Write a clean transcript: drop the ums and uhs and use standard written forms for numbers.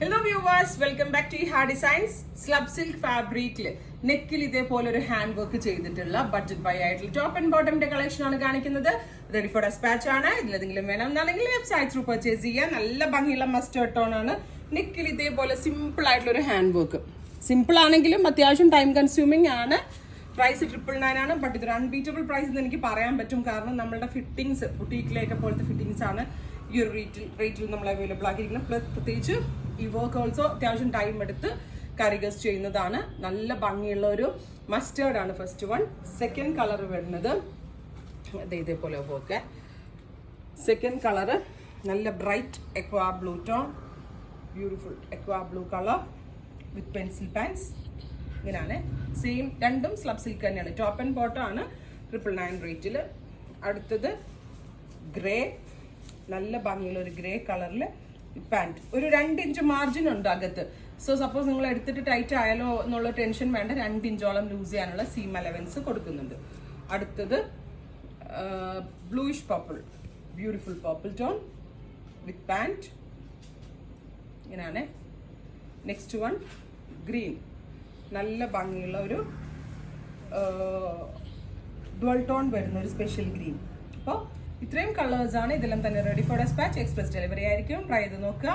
Hello viewers, welcome back to Iha Designs. Slab silk fabric നെക്കിൽ ഇതേപോലെ ഒരു hand work ചെയ്തിട്ടുള്ള ബഡ്ജറ്റ് ബൈ ആയിട്ടുള്ള ടോപ്പ് ആൻഡ് ബോട്ടമിന്റെ കളക്ഷൻ ആണ് കാണിക്കുന്നത്. റെഡി ഫോർ ഡെസ്പാച്ച് ആണ്. ഇതിലെന്തെങ്കിലും വേണം എന്നാണെങ്കിൽ വെബ്സൈറ്റ് ത്രൂ പർച്ചേസ് ചെയ്യാം. നല്ല ഭംഗിയുള്ള മസ്റ്റേർഡ് ടോൺ ആണ്. നെക്കിൽ ഇതേപോലെ സിമ്പിൾ ആയിട്ടുള്ള ഒരു ഹാൻഡ് വർക്ക്. സിമ്പിൾ ആണെങ്കിലും അത്യാവശ്യം ടൈം കൺസ്യൂമിംഗ് ആണ്. പ്രൈസ് 999 ആണ്. ബട്ട് ഇതൊരു അൺബീറ്റബിൾ പ്രൈസ് എന്ന് എനിക്ക് പറയാൻ പറ്റും. കാരണം നമ്മളുടെ ഫിറ്റിംഗ്സ് ബുട്ടീക്കിലേക്ക് പോലത്തെ ഫിറ്റിംഗ്സ് ആണ് ഈ ഒരു റേറ്റിൽ നമ്മൾ അവൈലബിൾ ആക്കിയിരിക്കുന്നത്. പ്ലസ് പ്രത്യേകിച്ച് ഈ വർക്ക് ഓൾസോ അത്യാവശ്യം ടൈം എടുത്ത് കാരിഗേഴ്സ് ചെയ്യുന്നതാണ്. നല്ല ഭംഗിയുള്ള ഒരു മസ്റ്റേർഡ് ആണ് ഫസ്റ്റ് വൺ. സെക്കൻഡ് കളർ വരുന്നത് ഇതേപോലെ വർക്ക്. സെക്കൻഡ് കളറ് നല്ല bright aqua blue tone, beautiful aqua blue colour with pencil pants. ഇങ്ങനെയാണ്. സെയിം രണ്ടും സ്ലബ് സിൽക്ക് തന്നെയാണ്. ടോപ്പ് ആൻഡ് ബോട്ടം ആണ് 999 റേറ്റിൽ. അടുത്തത് ഗ്രേ, നല്ല ഭംഗിയുള്ള ഒരു ഗ്രേ കളറിൽ പാൻറ്. ഒരു 2 ഇഞ്ച് മാർജിൻ ഉണ്ട് അകത്ത്. സോ സപ്പോസ് നിങ്ങൾ എടുത്തിട്ട് ടൈറ്റ് ആയാലോ എന്നുള്ള ടെൻഷൻ വേണ്ട. 2 ഇഞ്ചോളം ലൂസ് ചെയ്യാനുള്ള സീം അലവൻസ് കൊടുക്കുന്നുണ്ട്. അടുത്തത് bluish purple, beautiful purple tone വിത്ത് പാൻറ്. ഇങ്ങനെയാണ്. നെക്സ്റ്റ് വൺ ഗ്രീൻ, നല്ല ഭംഗിയുള്ള ഒരു ഡുവൽ ടോൺ വരുന്ന ഒരു സ്പെഷ്യൽ ഗ്രീൻ. അപ്പോൾ ഇത്രയും കളേഴ്സാണ്. ഇതെല്ലാം തന്നെ ready for dispatch. Express delivery ആയിരിക്കും. ട്രൈ ചെയ്ത് നോക്കുക.